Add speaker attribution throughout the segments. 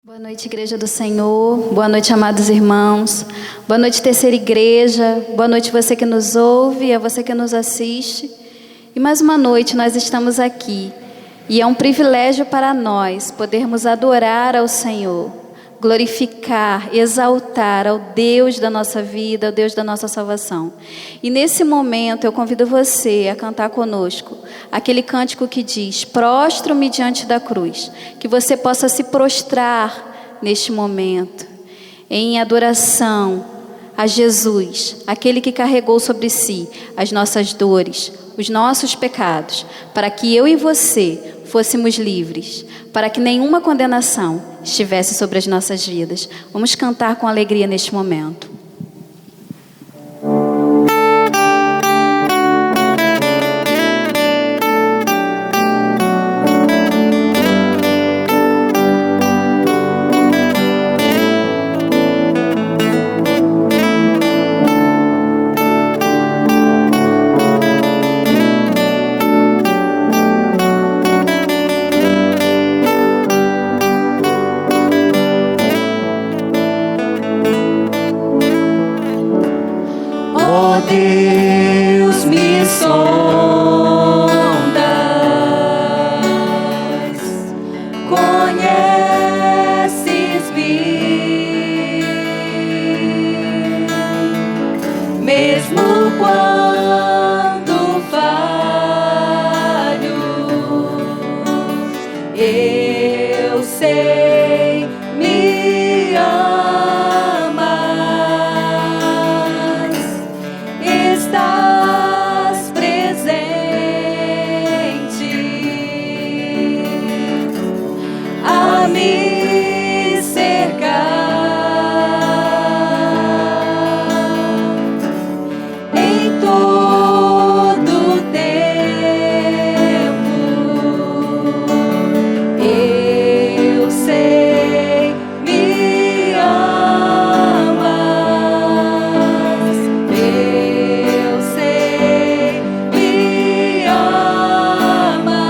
Speaker 1: Boa noite, Igreja do Senhor. Boa noite, amados irmãos. Boa noite, Terceira Igreja. Boa noite, você que nos ouve e a você que nos assiste. E mais uma noite nós estamos aqui. E é um privilégio para nós podermos adorar ao Senhor, glorificar, exaltar ao Deus da nossa vida, ao Deus da nossa salvação. E nesse momento eu convido você a cantar conosco aquele cântico que diz: prostro-me diante da cruz. Que você possa se prostrar neste momento em adoração a Jesus, aquele que carregou sobre si as nossas dores, os nossos pecados, para que eu e você fôssemos livres, para que nenhuma condenação estivesse sobre as nossas vidas. Vamos cantar com alegria neste momento.
Speaker 2: Deus, me sondas, conheces-me, mesmo quando falho, eu sei, me estás presente a me cercar em todo tempo. Eu sei, me amas. Eu sei, me amas.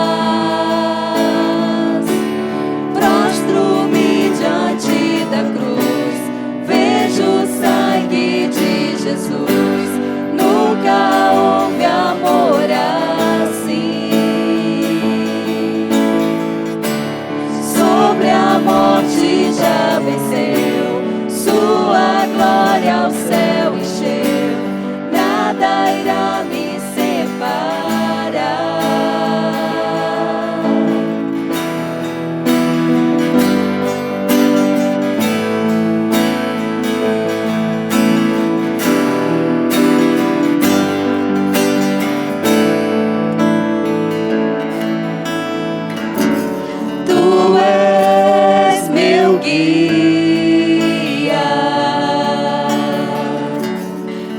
Speaker 2: Prostro-me diante da cruz, vejo o sangue de Jesus. Nunca houve amor assim. Sobre a morte já venceu, sua glória ao céu encheu. Nada irá me separar. Tu és meu guia,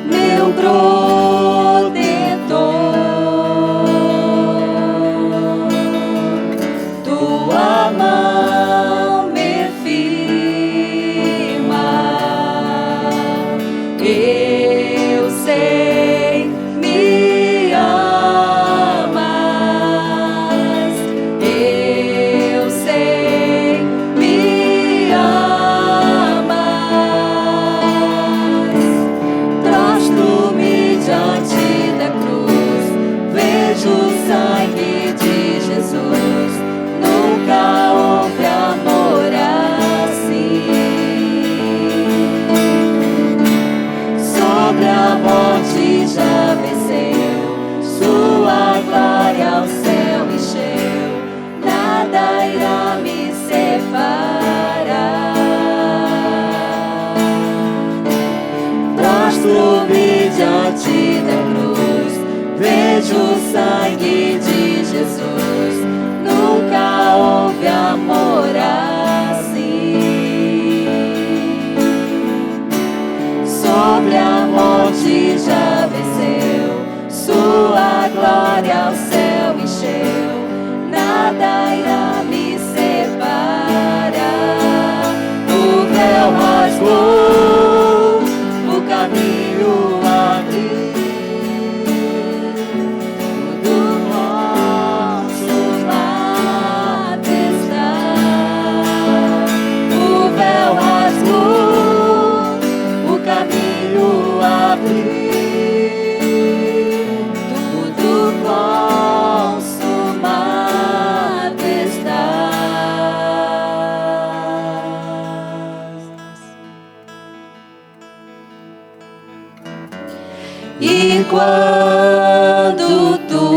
Speaker 2: meu protetor. Tua mão me firma. Eu sei, me amas. Eu sei, me amas. Prostro-me diante da cruz, vejo o sangue de Jesus. Nunca houve amor assim. Sobre a morte já venceu, sua glória ao céu encheu. Nada irá me separar. Prostro-me diante da cruz, vejo o sangue de Jesus. Nunca houve amor assim. Sobre a morte já venceu, sua glória ao céu encheu. Nada irá me separar. O véu rasgou, o caminho abriu. Do nosso lado está. quando tudo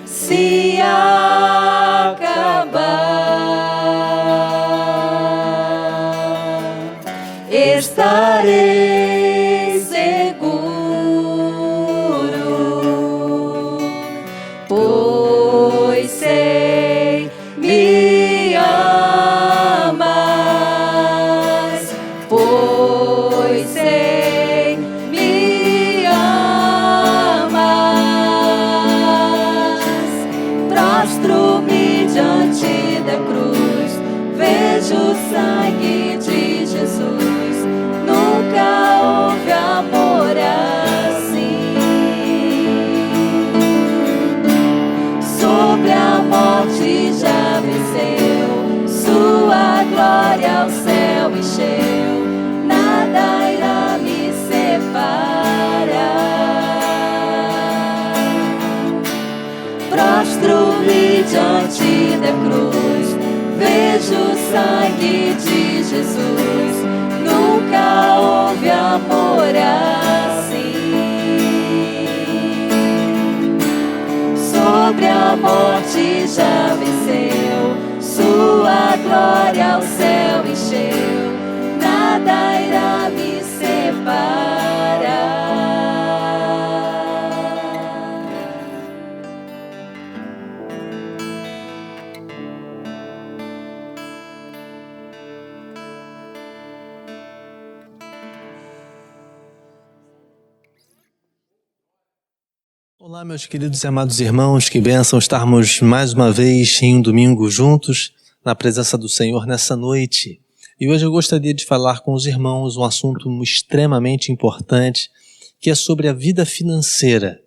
Speaker 2: se acabar, estarei seguro, pois sei me amas, pois sei me amas. Prostro-me diante da cruz, vejo o sangue de Jesus. Nunca houve amor assim. Sobre a morte já venceu, sua glória ao céu encheu. Nada irá me separar. Prostro-me diante da cruz, vejo o sangue de Jesus. Nunca houve amor assim. Sobre a morte já venceu, sua glória ao céu encheu. Nada irá me separar.
Speaker 3: Olá, meus queridos e amados irmãos, que bênção estarmos mais uma vez em um domingo juntos na presença do Senhor nessa noite. E hoje eu gostaria de falar com os irmãos um assunto extremamente importante, que é sobre a vida financeira.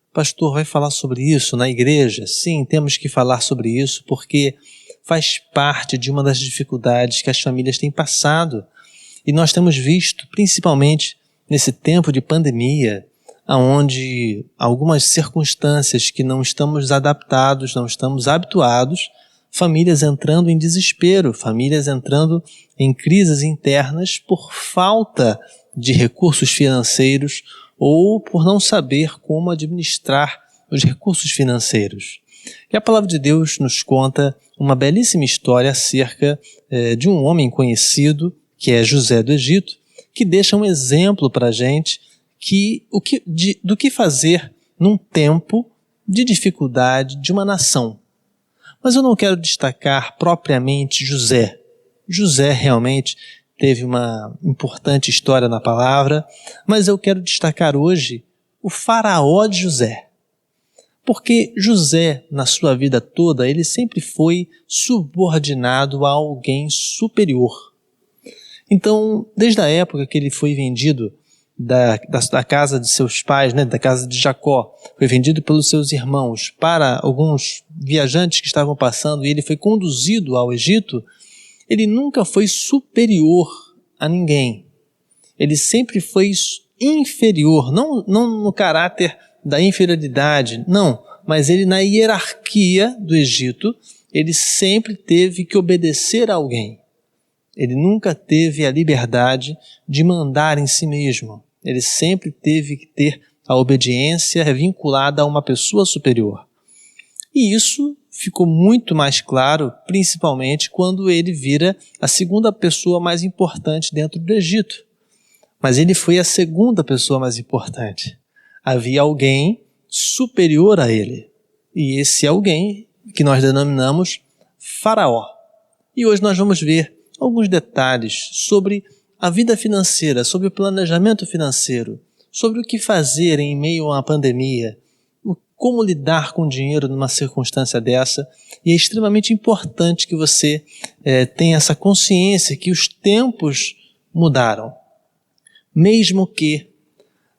Speaker 3: O pastor vai falar sobre isso na igreja? Sim, temos que falar sobre isso porque faz parte de uma das dificuldades que as famílias têm passado. E nós temos visto, principalmente nesse tempo de pandemia, onde algumas circunstâncias que não estamos adaptados, não estamos habituados, famílias entrando em desespero, famílias entrando em crises internas por falta de recursos financeiros ou por não saber como administrar os recursos financeiros. E a palavra de Deus nos conta uma belíssima história acerca de um homem conhecido, que é José do Egito, que deixa um exemplo para a gente do que fazer num tempo de dificuldade de uma nação. Mas eu não quero destacar propriamente José. José realmente teve uma importante história na palavra, mas eu quero destacar hoje o faraó de José. Porque José, na sua vida toda, ele sempre foi subordinado a alguém superior. Então, desde a época que ele foi vendido da casa de seus pais, da casa de Jacó, foi vendido pelos seus irmãos para alguns viajantes que estavam passando e ele foi conduzido ao Egito, ele nunca foi superior a ninguém. Ele sempre foi inferior, não no caráter da inferioridade, não, mas ele na hierarquia do Egito, ele sempre teve que obedecer a alguém. Ele nunca teve a liberdade de mandar em si mesmo. Ele sempre teve que ter a obediência vinculada a uma pessoa superior. E isso ficou muito mais claro, principalmente quando ele vira a segunda pessoa mais importante dentro do Egito. Mas ele foi a segunda pessoa mais importante. Havia alguém superior a ele. E esse alguém que nós denominamos Faraó. E hoje nós vamos ver alguns detalhes sobre a vida financeira, sobre o planejamento financeiro, sobre o que fazer em meio a uma pandemia, como lidar com o dinheiro numa circunstância dessa. E é extremamente importante que você tenha essa consciência que os tempos mudaram. Mesmo que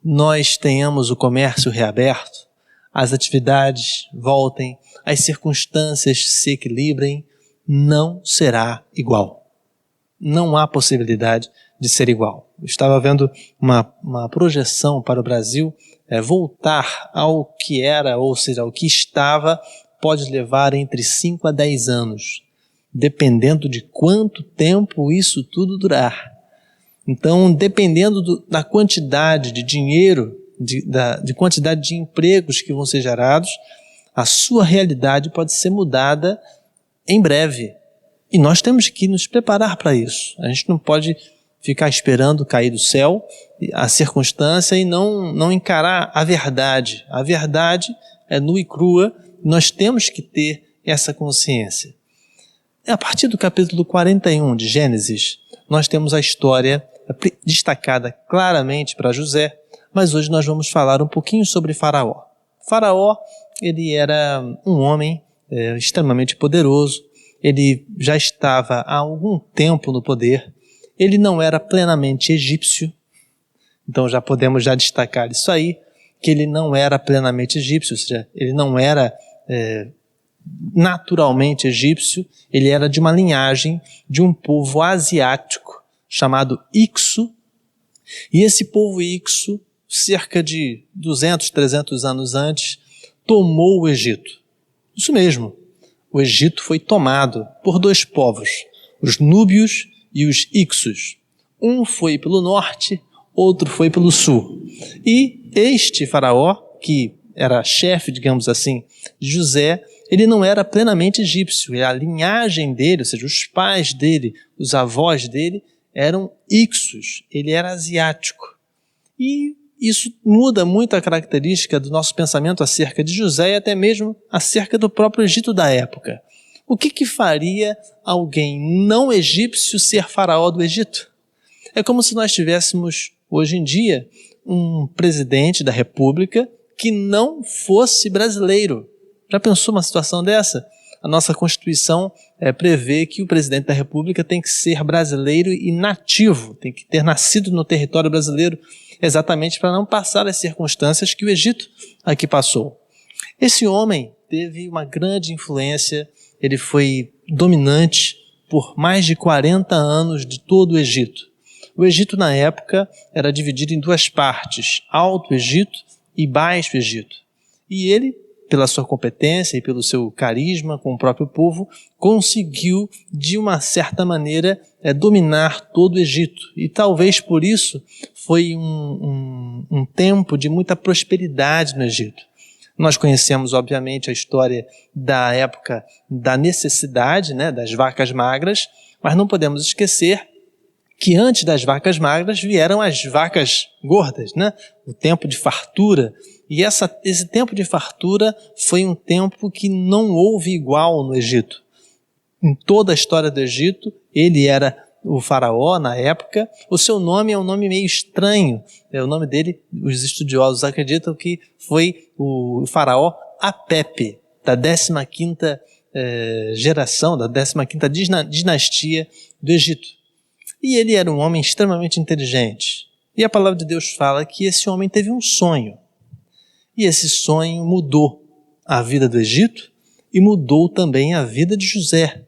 Speaker 3: nós tenhamos o comércio reaberto, as atividades voltem, as circunstâncias se equilibrem, não será igual. Não há possibilidade de ser igual. Eu estava vendo uma projeção para o Brasil, voltar ao que era, ou seja, ao que estava, pode levar entre 5 a 10 anos, dependendo de quanto tempo isso tudo durar. Então, dependendo da quantidade de dinheiro, de quantidade de empregos que vão ser gerados, a sua realidade pode ser mudada em breve. E nós temos que nos preparar para isso. A gente não pode ficar esperando cair do céu a circunstância e não encarar a verdade. A verdade é nua e crua, nós temos que ter essa consciência. A partir do capítulo 41 de Gênesis, nós temos a história destacada claramente para José, mas hoje nós vamos falar um pouquinho sobre Faraó. Faraó, ele era um homem extremamente poderoso, ele já estava há algum tempo no poder, ele não era plenamente egípcio, então já podemos destacar isso aí, que ele não era plenamente egípcio, ou seja, ele não era naturalmente egípcio, ele era de uma linhagem de um povo asiático chamado Ixo, e esse povo Ixo, cerca de 200, 300 anos antes, tomou o Egito. Isso mesmo, o Egito foi tomado por dois povos, os núbios e os Ixos. Um foi pelo norte, outro foi pelo sul. E este faraó, que era chefe, digamos assim, de José, ele não era plenamente egípcio. A linhagem dele, ou seja, os pais dele, os avós dele, eram Ixos. Ele era asiático. E isso muda muito a característica do nosso pensamento acerca de José e até mesmo acerca do próprio Egito da época. O que faria alguém não egípcio ser faraó do Egito? É como se nós tivéssemos, hoje em dia, um presidente da República que não fosse brasileiro. Já pensou uma situação dessa? A nossa Constituição prevê que o presidente da República tem que ser brasileiro e nativo, tem que ter nascido no território brasileiro, exatamente para não passar as circunstâncias que o Egito aqui passou. Esse homem teve uma grande influência, ele foi dominante por mais de 40 anos de todo o Egito. O Egito, na época, era dividido em duas partes, Alto Egito e Baixo Egito. E ele, pela sua competência e pelo seu carisma com o próprio povo, conseguiu, de uma certa maneira, dominar todo o Egito. E talvez por isso foi um tempo de muita prosperidade no Egito. Nós conhecemos, obviamente, a história da época da necessidade, das vacas magras, mas não podemos esquecer que antes das vacas magras vieram as vacas gordas, o tempo de fartura. E esse tempo de fartura foi um tempo que não houve igual no Egito. Em toda a história do Egito, ele era o faraó na época. O seu nome é um nome meio estranho. O nome dele, os estudiosos acreditam que foi o faraó Apepe, da 15ª geração, da 15ª dinastia do Egito. E ele era um homem extremamente inteligente. E a palavra de Deus fala que esse homem teve um sonho. E esse sonho mudou a vida do Egito e mudou também a vida de José,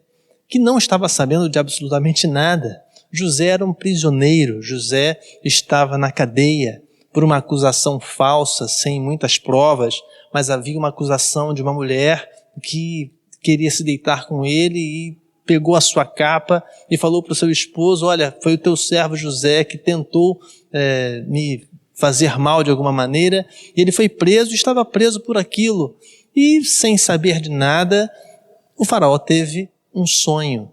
Speaker 3: que não estava sabendo de absolutamente nada. José era um prisioneiro, José estava na cadeia por uma acusação falsa, sem muitas provas, mas havia uma acusação de uma mulher que queria se deitar com ele e pegou a sua capa e falou para o seu esposo: olha, foi o teu servo José que tentou me fazer mal de alguma maneira, e ele foi preso, estava preso por aquilo, e sem saber de nada, o faraó teve um sonho.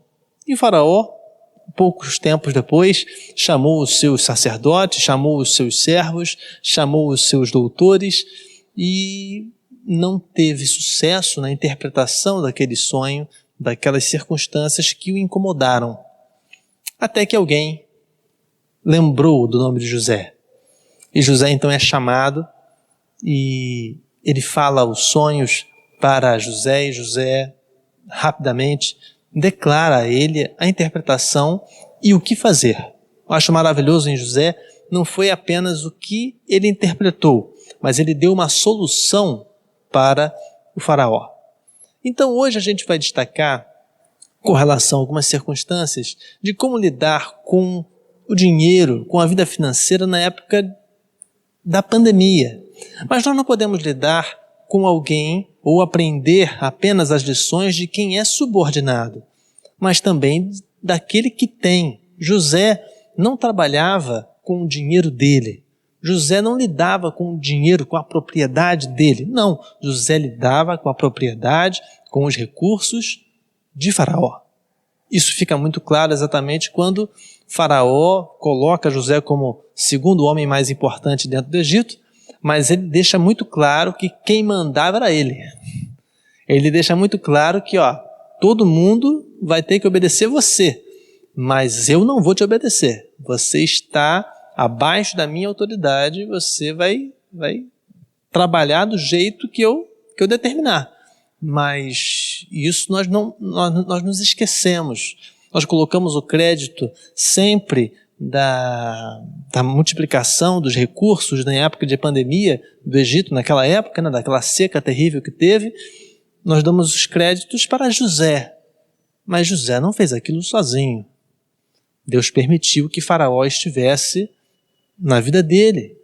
Speaker 3: E o faraó, poucos tempos depois, chamou os seus sacerdotes, chamou os seus servos, chamou os seus doutores, e não teve sucesso na interpretação daquele sonho, daquelas circunstâncias que o incomodaram. Até que alguém lembrou do nome de José. E José então é chamado e ele fala os sonhos para José, e José rapidamente declara a ele a interpretação e o que fazer. Eu acho maravilhoso em José, não foi apenas o que ele interpretou, mas ele deu uma solução para o faraó. Então hoje a gente vai destacar, com relação a algumas circunstâncias, de como lidar com o dinheiro, com a vida financeira na época da pandemia. Mas nós não podemos lidar com alguém ou aprender apenas as lições de quem é subordinado, mas também daquele que tem. José, não trabalhava com o dinheiro dele. José não lidava com o dinheiro, com a propriedade dele. Não, José lidava com a propriedade, com os recursos de Faraó. Isso fica muito claro exatamente quando Faraó coloca José como segundo homem mais importante dentro do Egito, mas ele deixa muito claro que quem mandava era ele. Ele deixa muito claro que todo mundo vai ter que obedecer você, mas eu não vou te obedecer. Você está abaixo da minha autoridade, você vai trabalhar do jeito que eu determinar. Mas isso nós nos esquecemos. Nós colocamos o crédito sempre da multiplicação dos recursos na época de pandemia do Egito, naquela época, daquela seca terrível que teve. Nós damos os créditos para José, mas José não fez aquilo sozinho. Deus permitiu que Faraó estivesse na vida dele.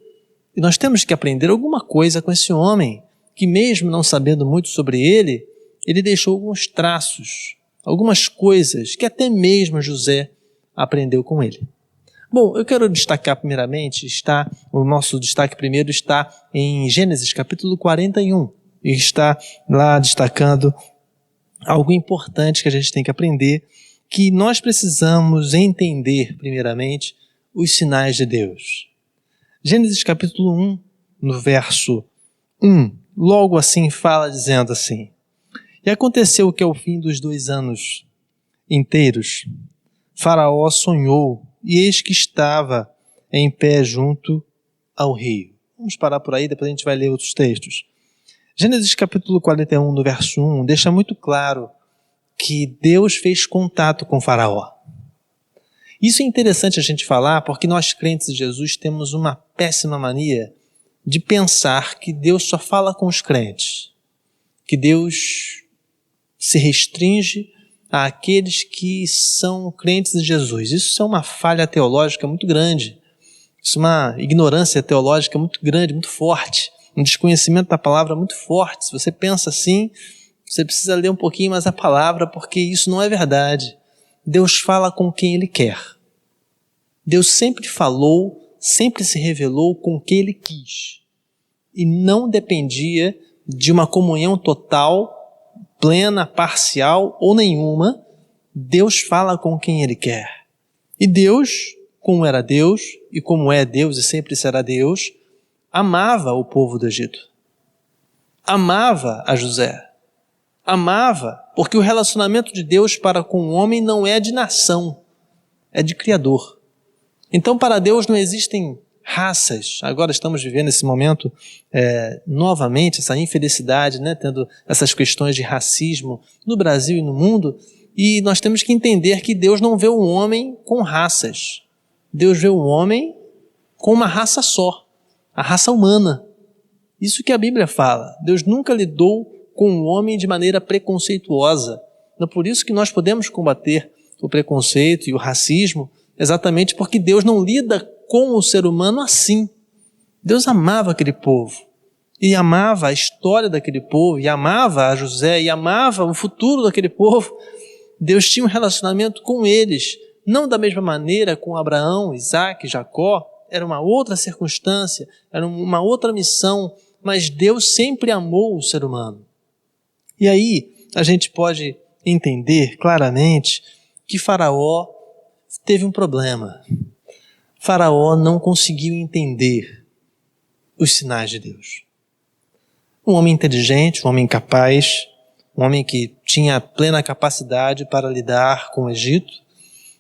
Speaker 3: E nós temos que aprender alguma coisa com esse homem, que mesmo não sabendo muito sobre ele, ele deixou alguns traços, algumas coisas que até mesmo José aprendeu com ele. Bom, eu quero destacar primeiramente, o nosso destaque primeiro está em Gênesis capítulo 41, e está lá destacando algo importante que a gente tem que aprender, que nós precisamos entender primeiramente os sinais de Deus. Gênesis capítulo 1, no verso 1, logo assim fala dizendo assim: E aconteceu que ao fim dos 2 anos inteiros, Faraó sonhou, e eis que estava em pé junto ao rio. Vamos parar por aí, depois a gente vai ler outros textos. Gênesis capítulo 41, no verso 1, deixa muito claro que Deus fez contato com Faraó. Isso é interessante a gente falar, porque nós crentes de Jesus temos uma péssima mania de pensar que Deus só fala com os crentes, que Deus se restringe àqueles que são crentes de Jesus. Isso é uma falha teológica muito grande, isso é uma ignorância teológica muito grande, muito forte, um desconhecimento da palavra muito forte. Se você pensa assim, você precisa ler um pouquinho mais a palavra, porque isso não é verdade. Deus fala com quem Ele quer. Deus sempre falou, sempre se revelou com quem Ele quis. E não dependia de uma comunhão total, plena, parcial ou nenhuma. Deus fala com quem Ele quer. E Deus, como era Deus, e como é Deus e sempre será Deus, amava o povo do Egito. Amava a José. Amava, porque o relacionamento de Deus para com o homem não é de nação, é de Criador. Então, para Deus não existem raças. Agora estamos vivendo esse momento novamente, essa infelicidade, tendo essas questões de racismo no Brasil e no mundo, e nós temos que entender que Deus não vê o homem com raças. Deus vê o homem com uma raça só, a raça humana. Isso que a Bíblia fala. Deus nunca lidou com o homem de maneira preconceituosa. Então, por isso que nós podemos combater o preconceito e o racismo, exatamente porque Deus não lida com o ser humano assim. Deus amava aquele povo, e amava a história daquele povo, e amava a José, e amava o futuro daquele povo. Deus tinha um relacionamento com eles, não da mesma maneira com Abraão, Isaac, Jacó. Era uma outra circunstância, era uma outra missão, mas Deus sempre amou o ser humano. E aí a gente pode entender claramente que Faraó teve um problema. Faraó não conseguiu entender os sinais de Deus. Um homem inteligente, um homem capaz, um homem que tinha plena capacidade para lidar com o Egito,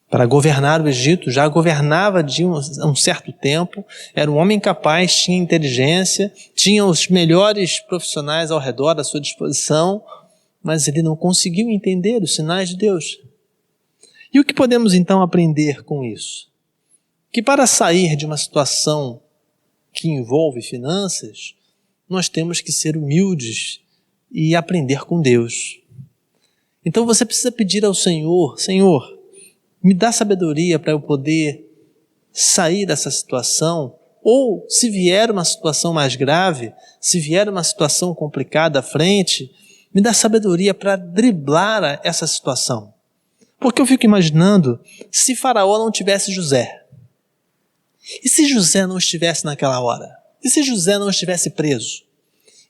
Speaker 3: para governar o Egito, já governava de um certo tempo, era um homem capaz, tinha inteligência, tinha os melhores profissionais ao redor à sua disposição, mas ele não conseguiu entender os sinais de Deus. E o que podemos então aprender com isso? Que para sair de uma situação que envolve finanças, nós temos que ser humildes e aprender com Deus. Então você precisa pedir ao Senhor: Senhor, me dá sabedoria para eu poder sair dessa situação, ou se vier uma situação mais grave, se vier uma situação complicada à frente, me dá sabedoria para driblar essa situação. Porque eu fico imaginando, se Faraó não tivesse José, E se José não estivesse naquela hora? E se José não estivesse preso?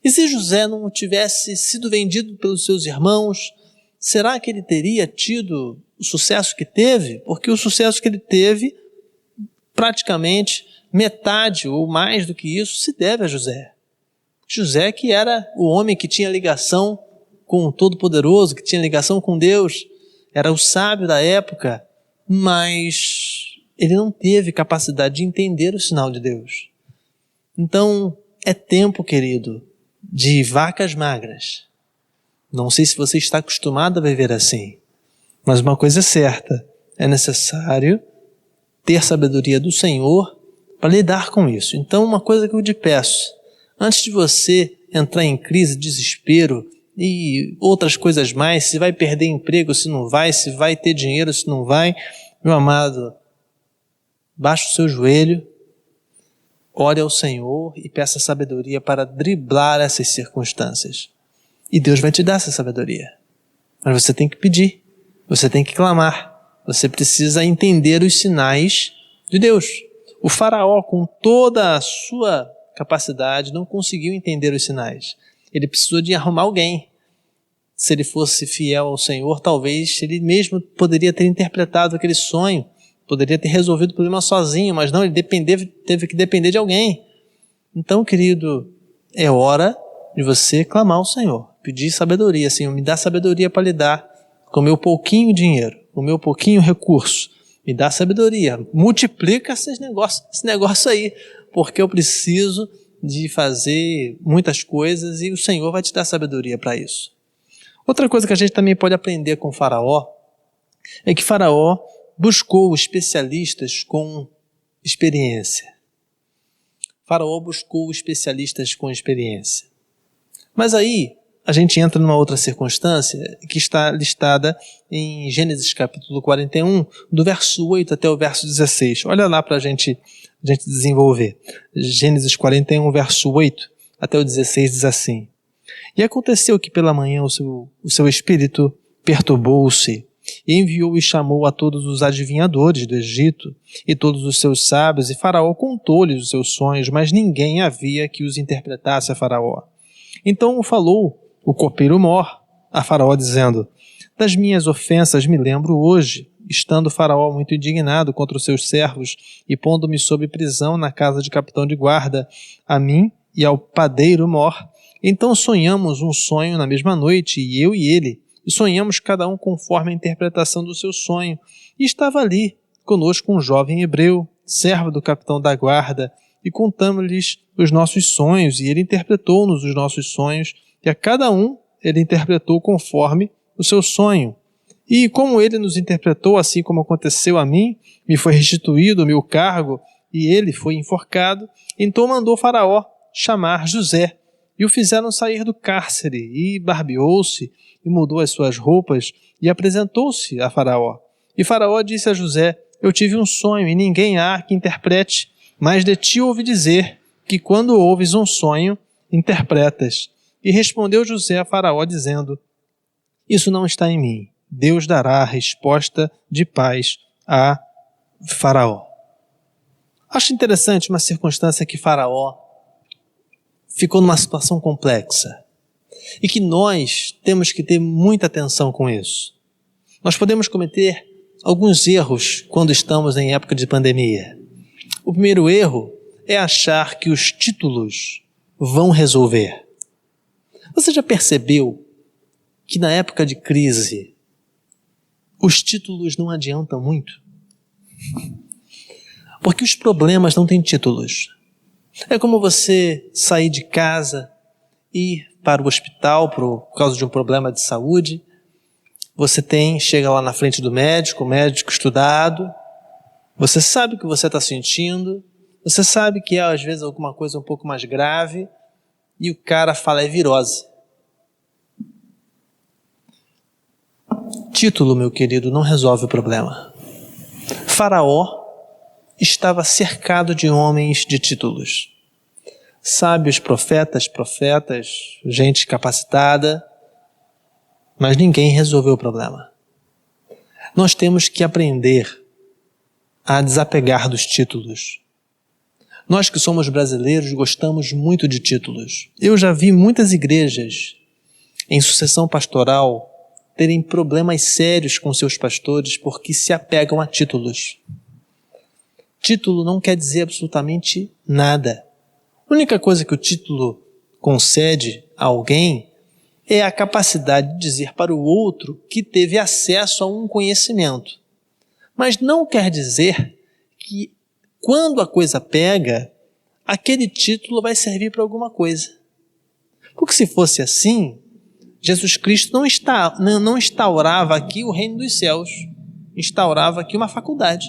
Speaker 3: E se José não tivesse sido vendido pelos seus irmãos? Será que ele teria tido o sucesso que teve? Porque o sucesso que ele teve, praticamente metade ou mais do que isso, se deve a José. José, que era o homem que tinha ligação com o Todo-Poderoso, que tinha ligação com Deus, era o sábio da época, mas ele não teve capacidade de entender o sinal de Deus. Então, é tempo, querido, de vacas magras. Não sei se você está acostumado a viver assim, mas uma coisa é certa, é necessário ter sabedoria do Senhor para lidar com isso. Então, uma coisa que eu te peço, antes de você entrar em crise, desespero e outras coisas mais, se vai perder emprego, se não vai, se vai ter dinheiro, se não vai, meu amado, baixe o seu joelho, ore ao Senhor e peça sabedoria para driblar essas circunstâncias. E Deus vai te dar essa sabedoria. Mas você tem que pedir, você tem que clamar, você precisa entender os sinais de Deus. O faraó, com toda a sua capacidade, não conseguiu entender os sinais. Ele precisou de arrumar alguém. Se ele fosse fiel ao Senhor, talvez ele mesmo poderia ter interpretado aquele sonho, poderia ter resolvido o problema sozinho, mas não, ele teve que depender de alguém. Então, querido, é hora de você clamar ao Senhor, pedir sabedoria. Senhor, me dá sabedoria para lidar com o meu pouquinho dinheiro, com o meu pouquinho recurso. Me dá sabedoria, multiplica esse negócio aí, porque eu preciso de fazer muitas coisas e o Senhor vai te dar sabedoria para isso. Outra coisa que a gente também pode aprender com Faraó é que Faraó buscou especialistas com experiência. Faraó buscou especialistas com experiência. Mas aí a gente entra numa outra circunstância que está listada em Gênesis capítulo 41, do verso 8 até o verso 16. Olha lá para a gente desenvolver. Gênesis 41, verso 8 até o 16 diz assim: E aconteceu que pela manhã o seu espírito perturbou-se, e enviou e chamou a todos os adivinhadores do Egito, e todos os seus sábios, e Faraó contou-lhes os seus sonhos, mas ninguém havia que os interpretasse a Faraó. Então falou o copeiro Mor a Faraó, dizendo: Das minhas ofensas me lembro hoje, estando Faraó muito indignado contra os seus servos, e pondo-me sob prisão na casa de capitão de guarda, a mim e ao padeiro Mor. Então sonhamos um sonho na mesma noite, e eu e ele, e sonhamos cada um conforme a interpretação do seu sonho. E estava ali conosco um jovem hebreu, servo do capitão da guarda, e contamos-lhes os nossos sonhos, e ele interpretou-nos os nossos sonhos, e a cada um ele interpretou conforme o seu sonho. E como ele nos interpretou, assim como aconteceu a mim, me foi restituído o meu cargo, e ele foi enforcado, então mandou Faraó chamar José, e o fizeram sair do cárcere, e barbeou-se, e mudou as suas roupas, e apresentou-se a Faraó. E Faraó disse a José: Eu tive um sonho, e ninguém há que interprete, mas de ti ouvi dizer que quando ouves um sonho, interpretas. E respondeu José a Faraó, dizendo: Isso não está em mim. Deus dará a resposta de paz a Faraó. Acho interessante uma circunstância que Faraó ficou numa situação complexa e que nós temos que ter muita atenção com isso. Nós podemos cometer alguns erros quando estamos em época de pandemia. O primeiro erro é achar que os títulos vão resolver. Você já percebeu que na época de crise os títulos não adiantam muito? Porque os problemas não têm títulos. É como você sair de casa, ir para o hospital por causa de um problema de saúde. Você chega lá na frente do médico, o médico estudado. Você sabe o que você está sentindo. Você sabe que é às vezes alguma coisa um pouco mais grave. E o cara fala: é virose. Título, meu querido, não resolve o problema. Faraó estava cercado de homens de títulos. Sábios, profetas, gente capacitada, mas ninguém resolveu o problema. Nós temos que aprender a desapegar dos títulos. Nós que somos brasileiros gostamos muito de títulos. Eu já vi muitas igrejas em sucessão pastoral terem problemas sérios com seus pastores porque se apegam a títulos. Título não quer dizer absolutamente nada. A única coisa que o título concede a alguém é a capacidade de dizer para o outro que teve acesso a um conhecimento. Mas não quer dizer que quando a coisa pega, aquele título vai servir para alguma coisa. Porque se fosse assim, Jesus Cristo não instaurava aqui o reino dos céus, instaurava aqui uma faculdade.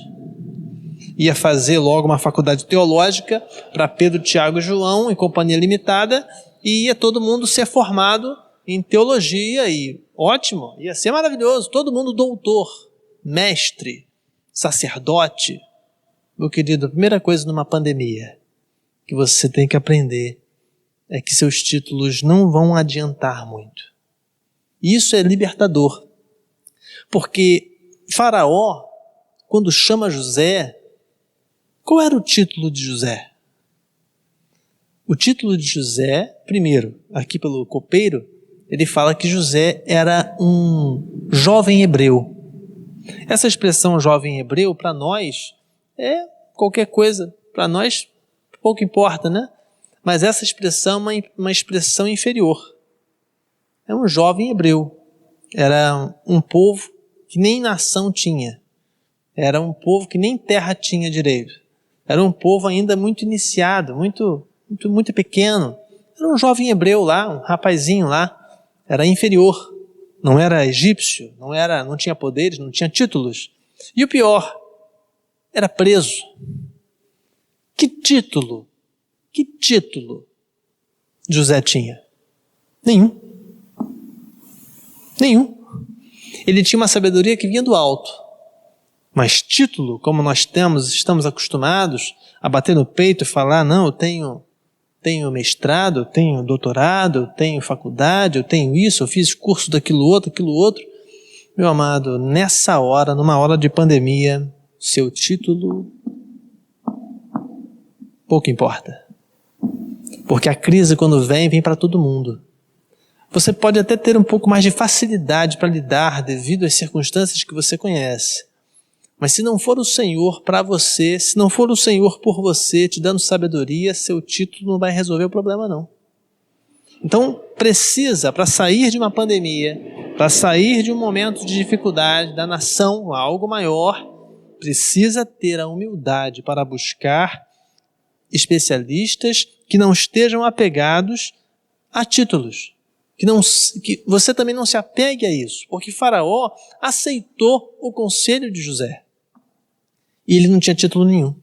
Speaker 3: Ia fazer logo uma faculdade teológica para Pedro, Tiago e João, em companhia limitada, e ia todo mundo ser formado em teologia, e ótimo, ia ser maravilhoso, todo mundo doutor, mestre, sacerdote. Meu querido, a primeira coisa numa pandemia que você tem que aprender é que seus títulos não vão adiantar muito. Isso é libertador, porque Faraó, quando chama José, qual era o título de José? O título de José, primeiro, aqui pelo copeiro, ele fala que José era um jovem hebreu. Essa expressão jovem hebreu, para nós, é qualquer coisa. Para nós, pouco importa, né? Mas essa expressão é uma expressão inferior. É um jovem hebreu. Era um povo que nem nação tinha. Era um povo que nem terra tinha direito. Era um povo ainda muito iniciado, muito pequeno. Era um jovem hebreu lá, um rapazinho lá. Era inferior. Não era egípcio, não tinha poderes, não tinha títulos. E o pior, era preso. Que título José tinha? Nenhum. Ele tinha uma sabedoria que vinha do alto. Mas título, como nós estamos acostumados a bater no peito e falar, não, eu tenho mestrado, eu tenho doutorado, eu tenho faculdade, eu tenho isso, eu fiz curso daquilo outro. Meu amado, nessa hora, numa hora de pandemia, seu título pouco importa. Porque a crise, quando vem para todo mundo. Você pode até ter um pouco mais de facilidade para lidar devido às circunstâncias que você conhece. Mas se não for o Senhor para você, se não for o Senhor por você, te dando sabedoria, seu título não vai resolver o problema, não. Então, precisa, para sair de uma pandemia, para sair de um momento de dificuldade da nação a algo maior, precisa ter a humildade para buscar especialistas que não estejam apegados a títulos. Que você também não se apegue a isso, porque Faraó aceitou o conselho de José. E ele não tinha título nenhum.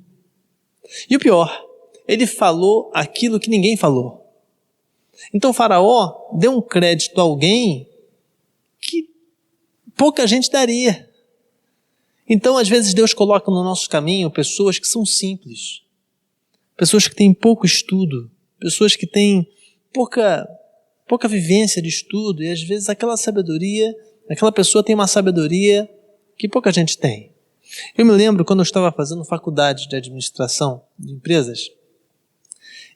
Speaker 3: E o pior, ele falou aquilo que ninguém falou. Então Faraó deu um crédito a alguém que pouca gente daria. Então, às vezes, Deus coloca no nosso caminho pessoas que são simples, pessoas que têm pouco estudo, pessoas que têm pouca vivência de estudo, e às vezes aquela pessoa tem uma sabedoria que pouca gente tem. Eu me lembro quando eu estava fazendo faculdade de administração de empresas,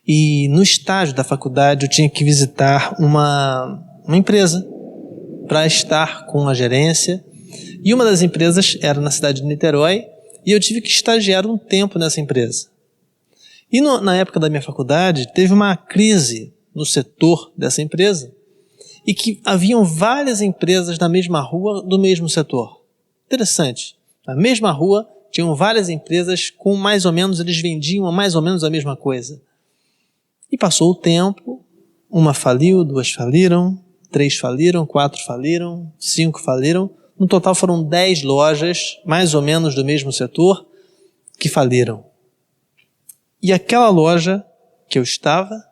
Speaker 3: e no estágio da faculdade eu tinha que visitar uma empresa para estar com a gerência, e uma das empresas era na cidade de Niterói, e eu tive que estagiar um tempo nessa empresa. E na época da minha faculdade teve uma crise no setor dessa empresa, e que haviam várias empresas na mesma rua do mesmo setor. Interessante. Na mesma rua tinham várias empresas com mais ou menos, eles vendiam mais ou menos a mesma coisa. E passou o tempo, uma faliu, 2 faliram, 3 faliram, 4 faliram, 5 faliram. No total foram 10 lojas, mais ou menos do mesmo setor, que faliram. E aquela loja que eu estava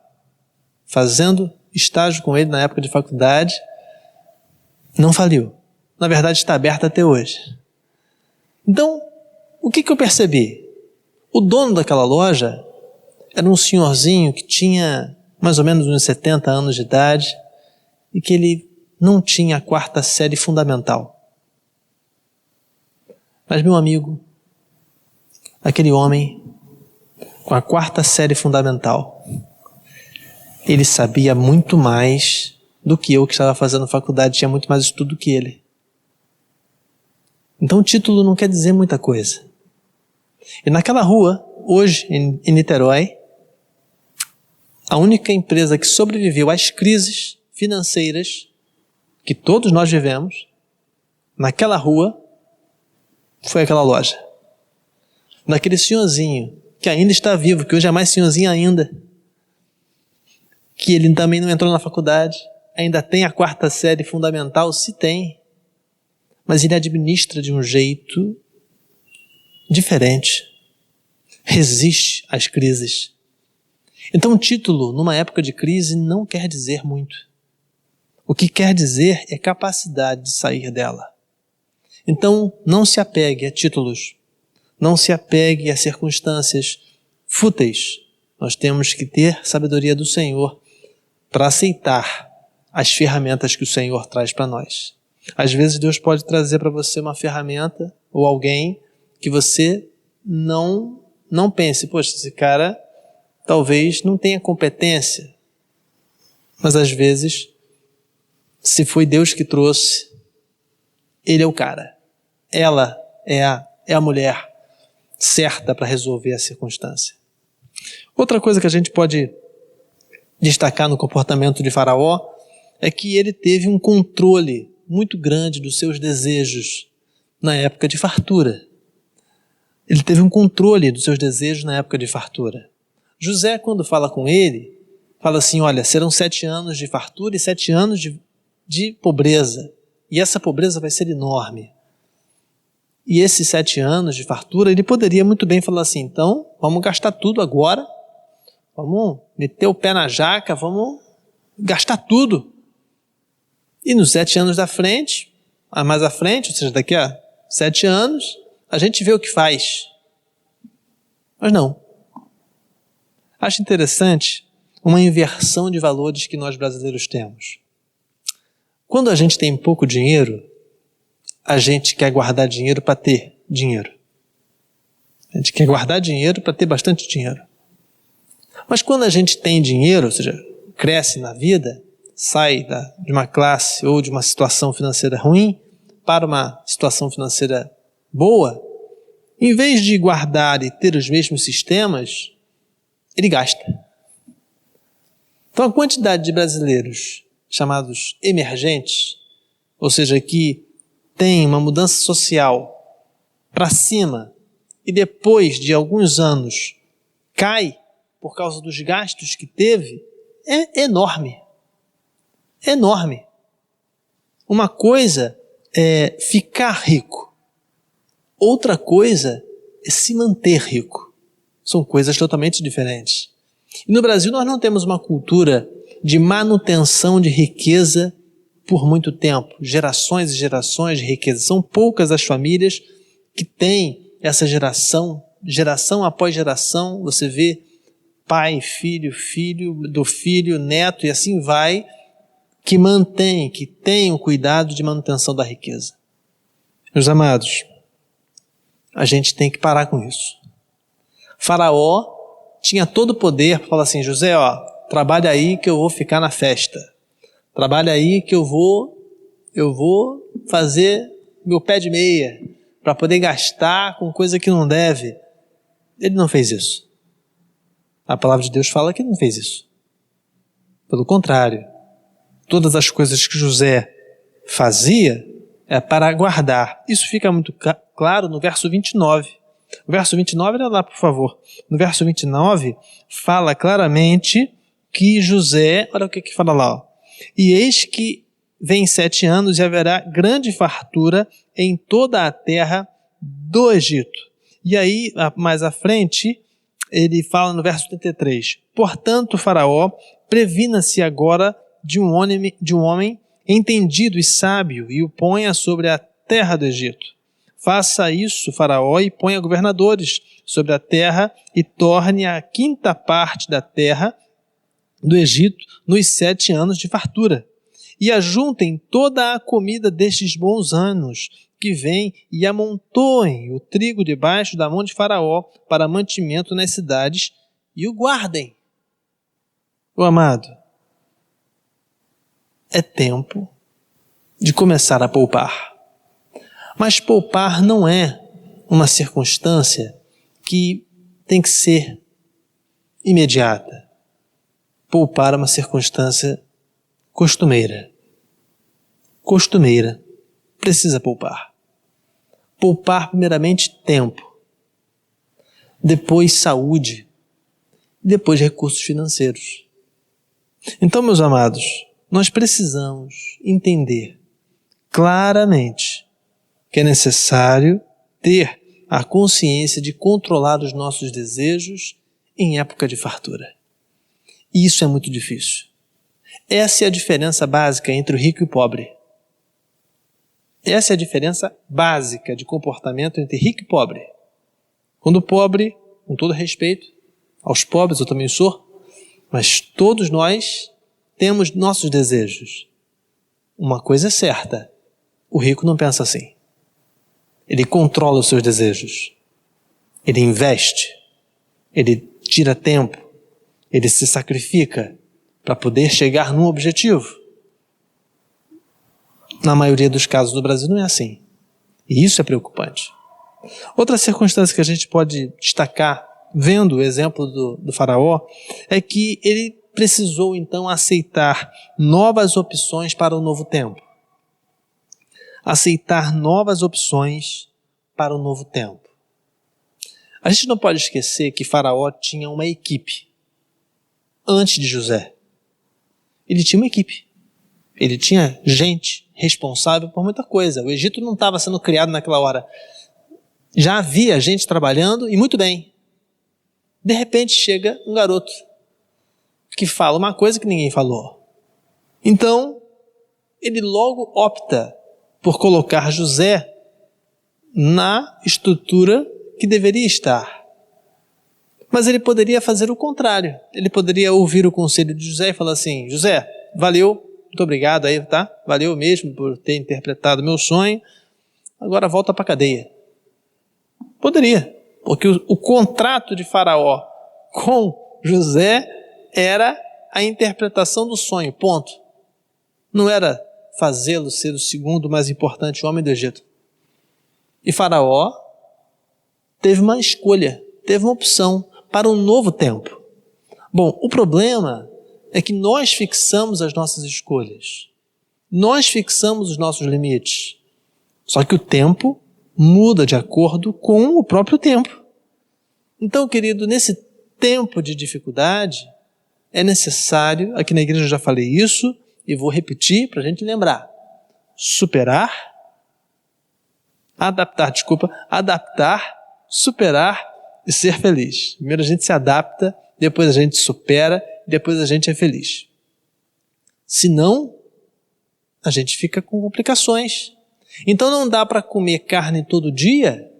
Speaker 3: fazendo estágio com ele na época de faculdade, não faliu. Na verdade, está aberta até hoje. Então, o que eu percebi? O dono daquela loja era um senhorzinho que tinha mais ou menos uns 70 anos de idade e que ele não tinha a 4ª série fundamental. Mas, meu amigo, aquele homem com a 4ª série fundamental. Ele sabia muito mais do que eu que estava fazendo faculdade, tinha muito mais estudo do que ele. Então o título não quer dizer muita coisa. E naquela rua, hoje em Niterói, a única empresa que sobreviveu às crises financeiras que todos nós vivemos, naquela rua, foi aquela loja. Naquele senhorzinho, que ainda está vivo, que hoje é mais senhorzinho ainda, que ele também não entrou na faculdade, ainda tem a 4ª série fundamental, se tem, mas ele administra de um jeito diferente, resiste às crises. Então o título, numa época de crise, não quer dizer muito. O que quer dizer é capacidade de sair dela. Então não se apegue a títulos, não se apegue a circunstâncias fúteis. Nós temos que ter sabedoria do Senhor para aceitar as ferramentas que o Senhor traz para nós. Às vezes Deus pode trazer para você uma ferramenta ou alguém que você não pense, poxa, esse cara talvez não tenha competência. Mas às vezes, se foi Deus que trouxe, ele é o cara. Ela é a mulher certa para resolver a circunstância. Outra coisa que a gente pode destacar no comportamento de Faraó é que ele teve um controle muito grande dos seus desejos na época de fartura. Ele teve um controle dos seus desejos na época de fartura. José, quando fala com ele, fala assim, olha, serão 7 anos de fartura e 7 anos de pobreza. E essa pobreza vai ser enorme. E esses 7 anos de fartura, ele poderia muito bem falar assim, então, vamos gastar tudo agora, vamos meter o pé na jaca, vamos gastar tudo. E nos 7 anos da frente, mais à frente, ou seja, daqui a 7 anos, a gente vê o que faz. Mas não. Acho interessante uma inversão de valores que nós brasileiros temos. Quando a gente tem pouco dinheiro, a gente quer guardar dinheiro para ter dinheiro. A gente quer guardar dinheiro para ter bastante dinheiro. Mas quando a gente tem dinheiro, ou seja, cresce na vida, sai de uma classe ou de uma situação financeira ruim para uma situação financeira boa, em vez de guardar e ter os mesmos sistemas, ele gasta. Então a quantidade de brasileiros chamados emergentes, ou seja, que tem uma mudança social para cima e depois de alguns anos cai por causa dos gastos que teve, é enorme. Enorme. Uma coisa é ficar rico. Outra coisa é se manter rico. São coisas totalmente diferentes. E no Brasil nós não temos uma cultura de manutenção de riqueza por muito tempo. Gerações e gerações de riqueza. São poucas as famílias que têm essa geração após geração. Você vê pai, filho, do filho, neto e assim vai, que tem o cuidado de manutenção da riqueza. Meus amados, a gente tem que parar com isso. Faraó tinha todo o poder para falar assim, José, trabalha aí que eu vou ficar na festa. Trabalha aí que eu vou fazer meu pé de meia para poder gastar com coisa que não deve. Ele não fez isso. A palavra de Deus fala que ele não fez isso. Pelo contrário, todas as coisas que José fazia é para guardar. Isso fica muito claro no verso 29. O verso 29, olha lá, por favor. No verso 29, fala claramente que José, olha o que fala lá. E eis que vem 7 anos e haverá grande fartura em toda a terra do Egito. E aí, mais à frente, ele fala no verso 33. Portanto, Faraó, previna-se agora de um homem entendido e sábio e o ponha sobre a terra do Egito. Faça isso, Faraó, e ponha governadores sobre a terra e torne a 5ª parte da terra do Egito nos 7 anos de fartura. e ajuntem toda a comida destes bons anos que vem e amontoem o trigo debaixo da mão de Faraó para mantimento nas cidades e o guardem. Meu amado, é tempo de começar a poupar. Mas poupar não é uma circunstância que tem que ser imediata. Poupar é uma circunstância costumeira. Costumeira. Precisa poupar. Poupar primeiramente tempo, depois saúde, depois recursos financeiros. Então, meus amados, nós precisamos entender claramente que é necessário ter a consciência de controlar os nossos desejos em época de fartura. E isso é muito difícil. Essa é a diferença básica entre o rico e o pobre. Essa é a diferença básica de comportamento entre rico e pobre. Quando o pobre, com todo respeito aos pobres, eu também sou, mas todos nós temos nossos desejos. Uma coisa é certa, o rico não pensa assim. Ele controla os seus desejos. Ele investe. Ele tira tempo. Ele se sacrifica para poder chegar num objetivo. Na maioria dos casos no Brasil não é assim. E isso é preocupante. Outra circunstância que a gente pode destacar, vendo o exemplo do Faraó, é que ele precisou então aceitar novas opções para o novo tempo. Aceitar novas opções para o novo tempo. A gente não pode esquecer que Faraó tinha uma equipe antes de José. Ele tinha uma equipe. Ele tinha gente responsável por muita coisa. O Egito não estava sendo criado naquela hora. Já havia gente trabalhando e muito bem. De repente chega um garoto que fala uma coisa que ninguém falou. Então, ele logo opta por colocar José na estrutura que deveria estar. Mas ele poderia fazer o contrário. Ele poderia ouvir o conselho de José e falar assim: José, valeu, muito obrigado aí, tá? Valeu mesmo por ter interpretado meu sonho. Agora volta para a cadeia. Poderia, porque o contrato de Faraó com José era a interpretação do sonho, ponto. Não era fazê-lo ser o segundo mais importante homem do Egito. E Faraó teve uma escolha, teve uma opção para um novo tempo. Bom, o problema é que nós fixamos as nossas escolhas. Nós fixamos os nossos limites. Só que o tempo muda de acordo com o próprio tempo. Então, querido, nesse tempo de dificuldade, é necessário, aqui na igreja eu já falei isso, e vou repetir para a gente lembrar: adaptar, superar e ser feliz. Primeiro a gente se adapta, depois a gente supera, depois a gente é feliz. Senão, a gente fica com complicações. Então não dá para comer carne todo dia.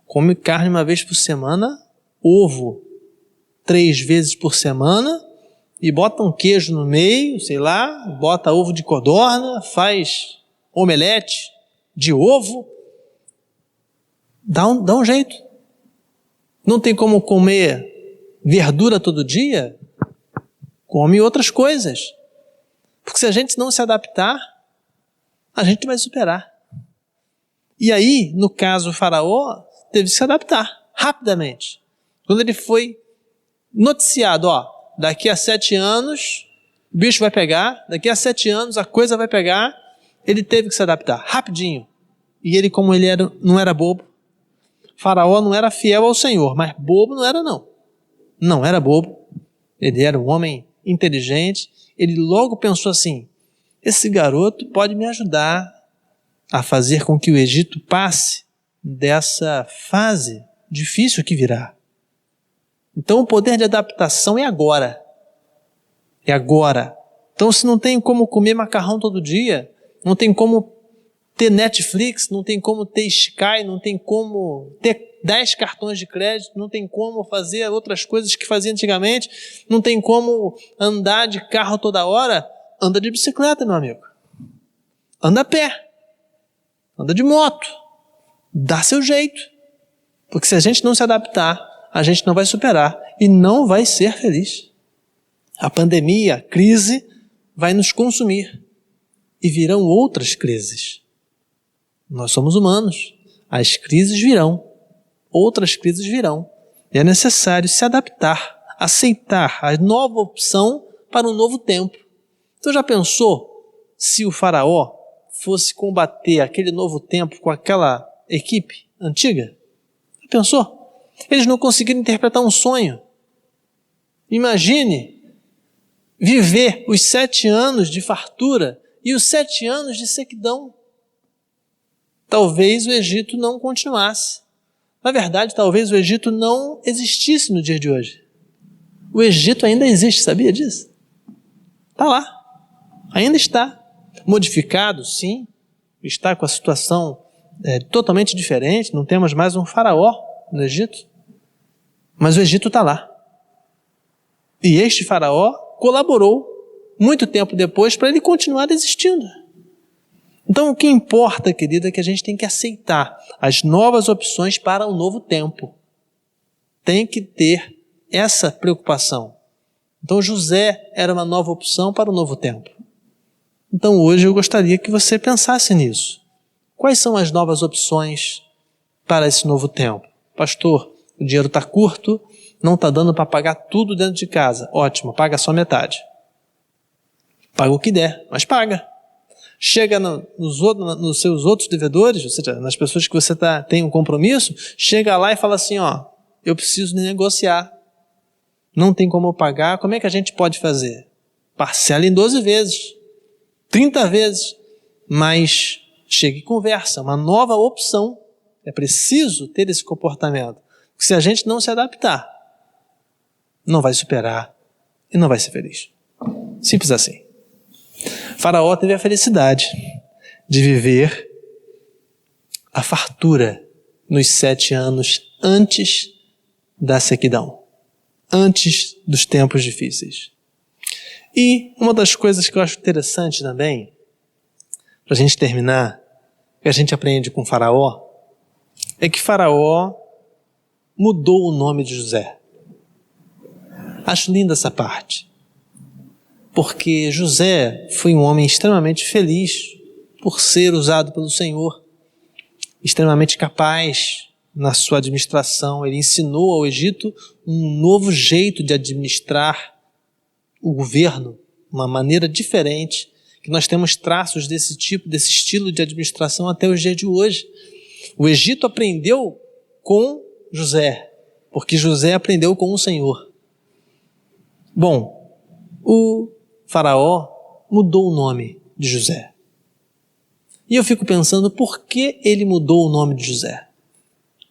Speaker 3: Come carne uma vez por semana, ovo 3 vezes por semana, e bota um queijo no meio, sei lá, bota ovo de codorna, faz omelete de ovo. Dá um jeito. Não tem como comer verdura todo dia? Come outras coisas. Porque se a gente não se adaptar, a gente vai superar. E aí, no caso, o Faraó teve que se adaptar rapidamente. Quando ele foi noticiado, daqui a 7 anos o bicho vai pegar, daqui a 7 anos a coisa vai pegar, ele teve que se adaptar rapidinho. E ele, como ele não era bobo, Faraó não era fiel ao Senhor, mas bobo não era não. Não era bobo. Ele era um homem inteligente. Ele logo pensou assim: esse garoto pode me ajudar a fazer com que o Egito passe dessa fase difícil que virá. Então o poder de adaptação é agora. É agora. Então se não tem como comer macarrão todo dia, não tem como ter Netflix, não tem como ter Sky, não tem como ter 10 cartões de crédito, não tem como fazer outras coisas que fazia antigamente, não tem como andar de carro toda hora, anda de bicicleta, meu amigo. Anda a pé. Anda de moto. Dá seu jeito. Porque se a gente não se adaptar, a gente não vai superar e não vai ser feliz. A pandemia, a crise, vai nos consumir. E virão outras crises. Nós somos humanos. As crises virão. Outras crises virão. E é necessário se adaptar, aceitar a nova opção para um novo tempo. Então já pensou se o faraó fosse combater aquele novo tempo com aquela equipe antiga? Já pensou? Eles não conseguiram interpretar um sonho. Imagine viver os 7 anos de fartura e os 7 anos de sequidão. Talvez o Egito não continuasse. Na verdade, talvez o Egito não existisse no dia de hoje. O Egito ainda existe, sabia disso? Está lá. Ainda está. Modificado, sim. Está com a situação totalmente diferente. Não temos mais um faraó no Egito. Mas o Egito está lá. E este faraó colaborou muito tempo depois para ele continuar existindo. Então o que importa, querida, é que a gente tem que aceitar as novas opções para um novo tempo. Tem que ter essa preocupação. Então José era uma nova opção para um novo tempo. Então hoje eu gostaria que você pensasse nisso. Quais são as novas opções para esse novo tempo? Pastor, o dinheiro está curto, não está dando para pagar tudo dentro de casa. Ótimo, paga só metade. Paga o que der, mas paga. Chega nos seus outros devedores, ou seja, nas pessoas que você tem um compromisso, chega lá e fala assim, eu preciso negociar. Não tem como eu pagar, como é que a gente pode fazer? Parcela em 12 vezes, 30 vezes, mas chega e conversa, uma nova opção. É preciso ter esse comportamento. Porque se a gente não se adaptar, não vai superar e não vai ser feliz. Simples assim. Faraó teve a felicidade de viver a fartura nos 7 anos antes da sequidão, antes dos tempos difíceis. E uma das coisas que eu acho interessante também, para a gente terminar, que a gente aprende com Faraó, é que Faraó mudou o nome de José. Acho linda essa parte. Porque José foi um homem extremamente feliz por ser usado pelo Senhor, extremamente capaz na sua administração. Ele ensinou ao Egito um novo jeito de administrar o governo, uma maneira diferente, que nós temos traços desse tipo, desse estilo de administração até os dias de hoje. O Egito aprendeu com José, porque José aprendeu com o Senhor. Bom, o Faraó mudou o nome de José. E eu fico pensando, por que ele mudou o nome de José?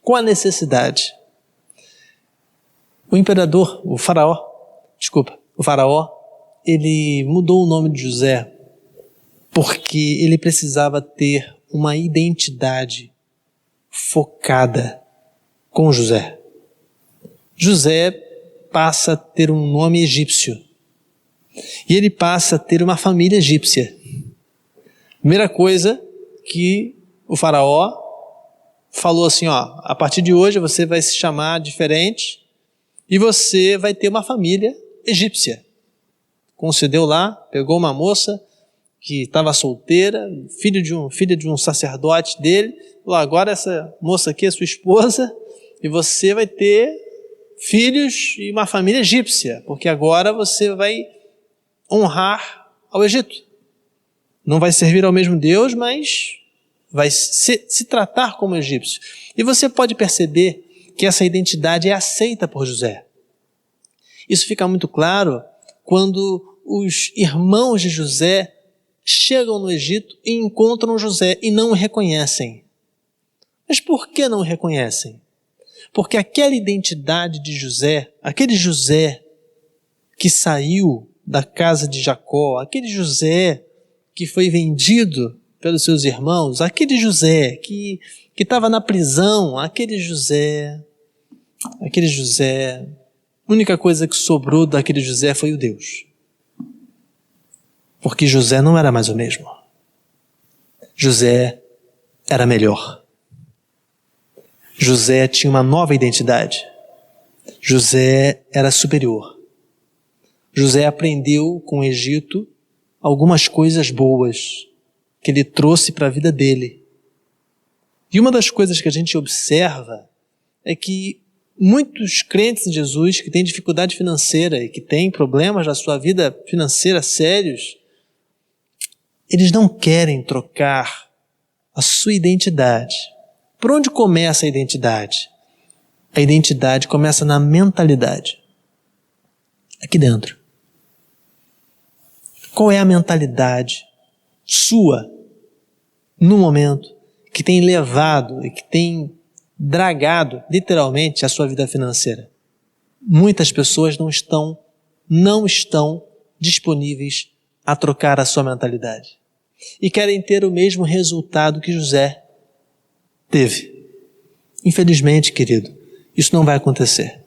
Speaker 3: Qual a necessidade? O Faraó, ele mudou o nome de José porque ele precisava ter uma identidade focada com José. José passa a ter um nome egípcio. E ele passa a ter uma família egípcia. Primeira coisa que o faraó falou assim, a partir de hoje você vai se chamar diferente e você vai ter uma família egípcia. Concedeu lá, pegou uma moça que estava solteira, filha de um sacerdote dele, falou, agora essa moça aqui é sua esposa e você vai ter filhos e uma família egípcia, porque agora você vai honrar ao Egito. Não vai servir ao mesmo Deus, mas vai se tratar como egípcio. E você pode perceber que essa identidade é aceita por José. Isso fica muito claro quando os irmãos de José chegam no Egito e encontram José e não o reconhecem. Mas por que não o reconhecem? Porque aquela identidade de José, aquele José que saiu da casa de Jacó, aquele José que foi vendido pelos seus irmãos, aquele José que estava na prisão, aquele José, a única coisa que sobrou daquele José foi o Deus. Porque José não era mais o mesmo. José era melhor. José tinha uma nova identidade. José era superior. José aprendeu com o Egito algumas coisas boas que ele trouxe para a vida dele. E uma das coisas que a gente observa é que muitos crentes em Jesus que têm dificuldade financeira e que têm problemas na sua vida financeira sérios, eles não querem trocar a sua identidade. Por onde começa a identidade? A identidade começa na mentalidade. Aqui dentro. Qual é a mentalidade sua, no momento, que tem levado e que tem dragado, literalmente, a sua vida financeira? Muitas pessoas não estão disponíveis a trocar a sua mentalidade. E querem ter o mesmo resultado que José teve. Infelizmente, querido, isso não vai acontecer.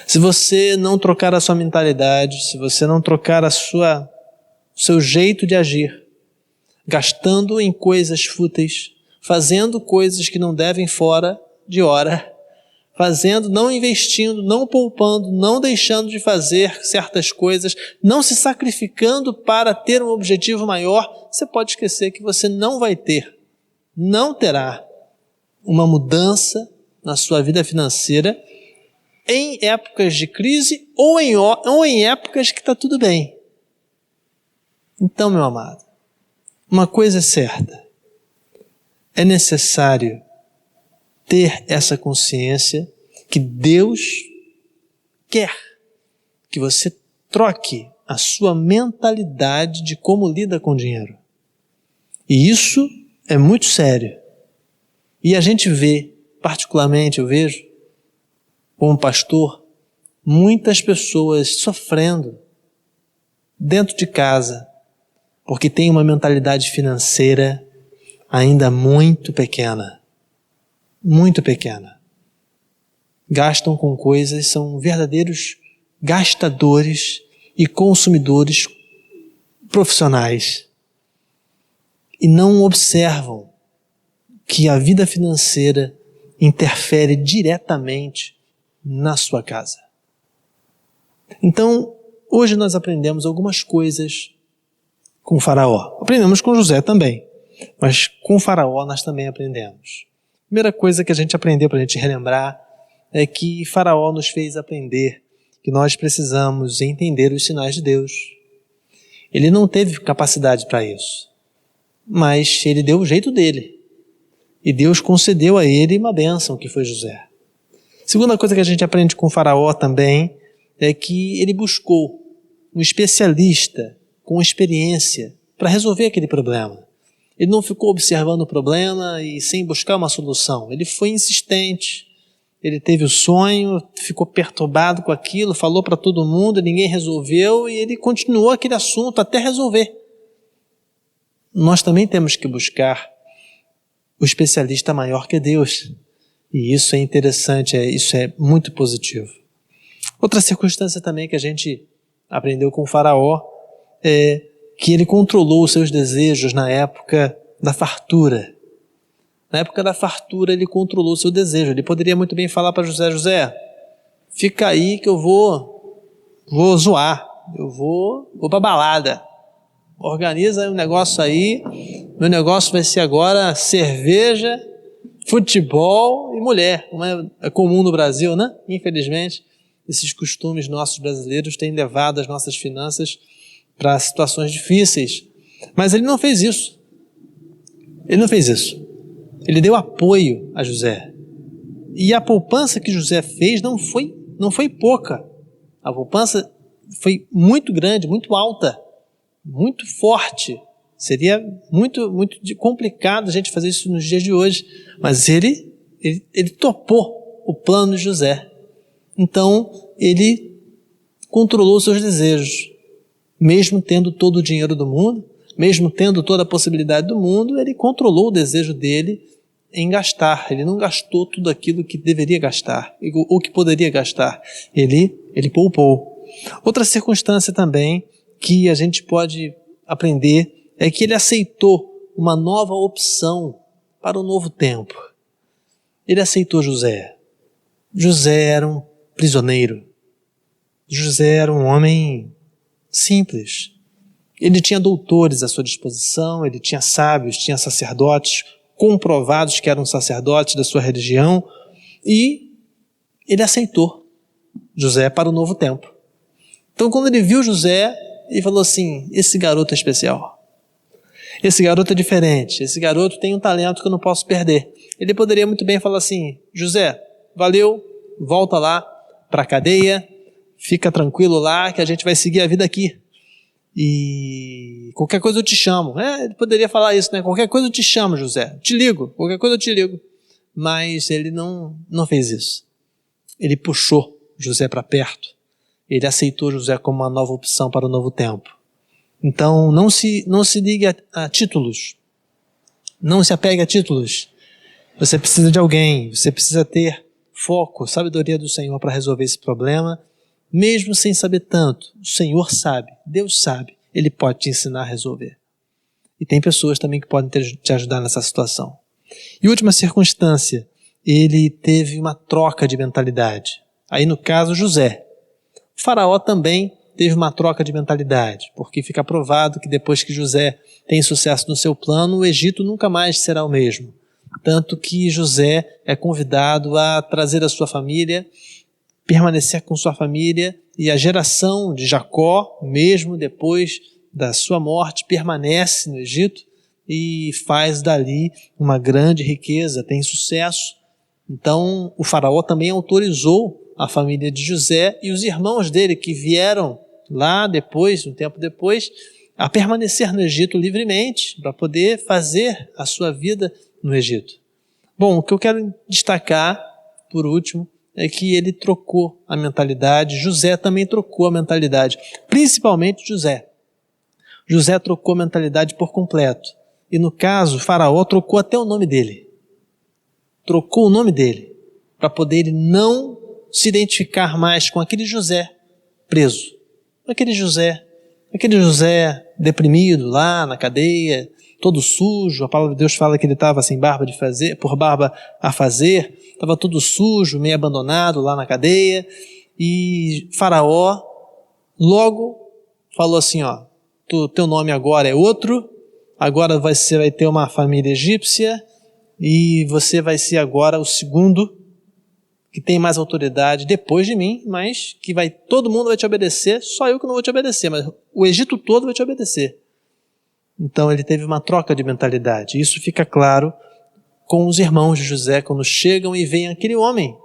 Speaker 3: Se você não trocar a sua mentalidade, se você não trocar o seu jeito de agir, gastando em coisas fúteis, fazendo coisas que não devem fora de hora, não investindo, não poupando, não deixando de fazer certas coisas, não se sacrificando para ter um objetivo maior, você pode esquecer que você não terá uma mudança na sua vida financeira em épocas de crise ou em épocas que está tudo bem. Então, meu amado, uma coisa é certa, é necessário ter essa consciência que Deus quer que você troque a sua mentalidade de como lida com o dinheiro. E isso é muito sério. E a gente vê, particularmente eu vejo, como pastor, muitas pessoas sofrendo dentro de casa, porque tem uma mentalidade financeira ainda muito pequena. Muito pequena. Gastam com coisas, são verdadeiros gastadores e consumidores profissionais. E não observam que a vida financeira interfere diretamente na sua casa. Então, hoje nós aprendemos algumas coisas com Faraó. Aprendemos com José também, mas com Faraó nós também aprendemos. A primeira coisa que a gente aprendeu para a gente relembrar é que Faraó nos fez aprender que nós precisamos entender os sinais de Deus. Ele não teve capacidade para isso, mas ele deu o jeito dele. E Deus concedeu a ele uma bênção, que foi José. Segunda coisa que a gente aprende com Faraó também é que ele buscou um especialista com experiência para resolver aquele problema. Ele não ficou observando o problema e sem buscar uma solução. Ele foi insistente. Ele teve o sonho, ficou perturbado com aquilo, falou para todo mundo, ninguém resolveu e ele continuou aquele assunto até resolver. Nós também temos que buscar o especialista maior que Deus. E isso é interessante, isso é muito positivo. Outra circunstância também que a gente aprendeu com o Faraó é que ele controlou os seus desejos na época da fartura. Na época da fartura ele controlou o seu desejo. Ele poderia muito bem falar para José: José, fica aí que eu vou zoar, eu vou para balada. Organiza um negócio aí, meu negócio vai ser agora cerveja, futebol e mulher. Como é comum no Brasil, né? Infelizmente, esses costumes nossos brasileiros têm levado as nossas finanças para situações difíceis. Mas ele não fez isso. Ele não fez isso. Ele deu apoio a José. E a poupança que José fez não foi pouca. A poupança foi muito grande, muito alta, muito forte. Seria muito complicado a gente fazer isso nos dias de hoje. Mas ele topou o plano de José. Então, ele controlou seus desejos. Mesmo tendo todo o dinheiro do mundo, mesmo tendo toda a possibilidade do mundo, ele controlou o desejo dele em gastar. Ele não gastou tudo aquilo que deveria gastar, ou que poderia gastar. Ele poupou. Outra circunstância também que a gente pode aprender é que ele aceitou uma nova opção para o novo tempo. Ele aceitou José. José era um prisioneiro. José era um homem simples. Ele tinha doutores à sua disposição, ele tinha sábios, tinha sacerdotes comprovados que eram sacerdotes da sua religião, e ele aceitou José para o novo tempo. Então, quando ele viu José, ele falou assim: esse garoto é especial. Esse garoto é diferente. Esse garoto tem um talento que eu não posso perder. Ele poderia muito bem falar assim: José, valeu, volta lá para a cadeia, fica tranquilo lá que a gente vai seguir a vida aqui. E qualquer coisa eu te chamo. Ele poderia falar isso, né? Qualquer coisa eu te chamo, José. Te ligo, qualquer coisa eu te ligo. Mas ele não fez isso. Ele puxou José para perto. Ele aceitou José como uma nova opção para o novo tempo. Então, não se ligue a títulos. Não se apegue a títulos. Você precisa de alguém. Você precisa ter foco, sabedoria do Senhor para resolver esse problema. Mesmo sem saber tanto, o Senhor sabe, Deus sabe, Ele pode te ensinar a resolver. E tem pessoas também que podem te ajudar nessa situação. E última circunstância, ele teve uma troca de mentalidade. Aí no caso, José. O faraó também teve uma troca de mentalidade, porque fica provado que depois que José tem sucesso no seu plano, o Egito nunca mais será o mesmo. Tanto que José é convidado a trazer a sua família, permanecer com sua família, e a geração de Jacó, mesmo depois da sua morte, permanece no Egito e faz dali uma grande riqueza, tem sucesso. Então o faraó também autorizou a família de José e os irmãos dele que vieram lá depois, um tempo depois, a permanecer no Egito livremente, para poder fazer a sua vida no Egito. Bom, o que eu quero destacar, por último, é que ele trocou a mentalidade. José também trocou a mentalidade, principalmente José. José trocou a mentalidade por completo. E no caso, o faraó trocou até o nome dele. Trocou o nome dele, para poder ele não se identificar mais com aquele José preso. Aquele José deprimido lá na cadeia, todo sujo. A palavra de Deus fala que ele estava sem barba por barba a fazer, estava todo sujo, meio abandonado lá na cadeia. E Faraó logo falou assim: teu nome agora é outro, agora você vai ter uma família egípcia e você vai ser agora o segundo que tem mais autoridade depois de mim, mas que todo mundo vai te obedecer, só eu que não vou te obedecer, mas o Egito todo vai te obedecer. Então ele teve uma troca de mentalidade. Isso fica claro com os irmãos de José, quando chegam e veem aquele homem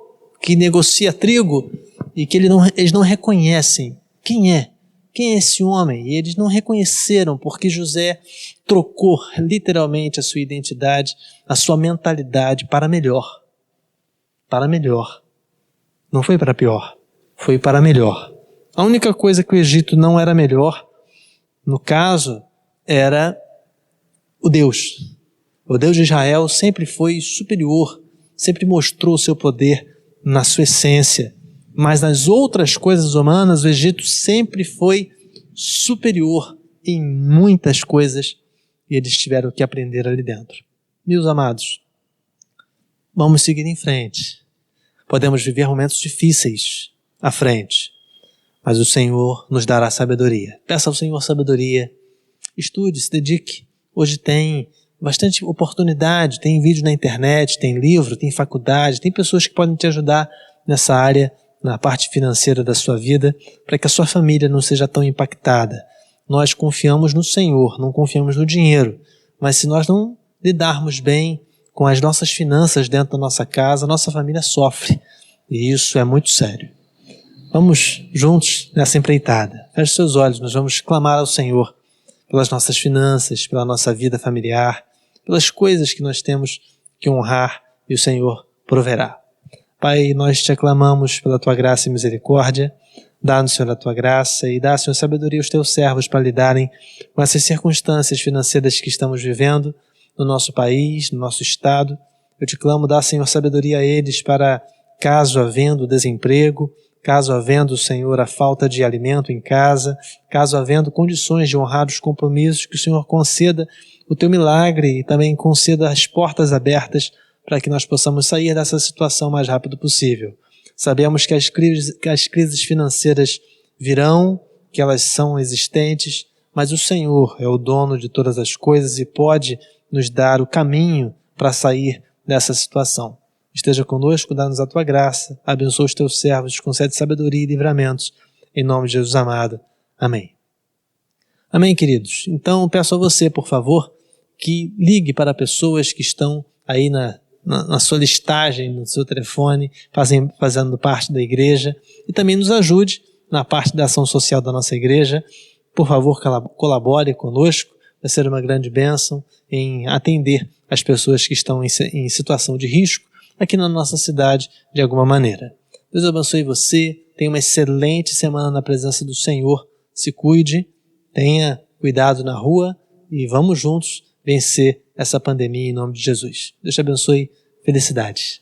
Speaker 3: que negocia trigo e que eles não reconhecem quem é esse homem. E eles não reconheceram porque José trocou literalmente a sua identidade, a sua mentalidade para melhor. Para melhor. Não foi para pior, foi para melhor. A única coisa que o Egito não era melhor, no caso, era o Deus. O Deus de Israel sempre foi superior, sempre mostrou o seu poder na sua essência. Mas nas outras coisas humanas, o Egito sempre foi superior em muitas coisas e eles tiveram que aprender ali dentro. Meus amados, vamos seguir em frente. Podemos viver momentos difíceis à frente, mas o Senhor nos dará sabedoria. Peça ao Senhor sabedoria. Estude, se dedique. Hoje tem bastante oportunidade, tem vídeo na internet, tem livro, tem faculdade, tem pessoas que podem te ajudar nessa área, na parte financeira da sua vida, para que a sua família não seja tão impactada. Nós confiamos no Senhor, não confiamos no dinheiro, mas se nós não lidarmos bem com as nossas finanças dentro da nossa casa, a nossa família sofre, e isso é muito sério. Vamos juntos nessa empreitada. Feche seus olhos, nós vamos clamar ao Senhor pelas nossas finanças, pela nossa vida familiar, pelas coisas que nós temos que honrar, e o Senhor proverá. Pai, nós te aclamamos pela tua graça e misericórdia. Dá-nos, Senhor, a tua graça e dá, Senhor, sabedoria aos teus servos para lidarem com essas circunstâncias financeiras que estamos vivendo no nosso país, no nosso estado. Eu te clamo, dá, Senhor, sabedoria a eles para caso havendo desemprego, caso havendo, Senhor, a falta de alimento em casa, caso havendo condições de honrar os compromissos, que o Senhor conceda o teu milagre e também conceda as portas abertas para que nós possamos sair dessa situação o mais rápido possível. Sabemos que as crises financeiras virão, que elas são existentes, mas o Senhor é o dono de todas as coisas e pode nos dar o caminho para sair dessa situação. Esteja conosco, dá-nos a tua graça, abençoa os teus servos, concede sabedoria e livramentos, em nome de Jesus amado. Amém. Amém, queridos. Então, peço a você, por favor, que ligue para pessoas que estão aí na sua listagem, no seu telefone, fazendo parte da igreja, e também nos ajude na parte da ação social da nossa igreja. Por favor, colabore conosco, vai ser uma grande bênção em atender as pessoas que estão em situação de risco aqui na nossa cidade de alguma maneira. Deus abençoe você, tenha uma excelente semana na presença do Senhor, se cuide, tenha cuidado na rua e vamos juntos vencer essa pandemia em nome de Jesus. Deus te abençoe, felicidades.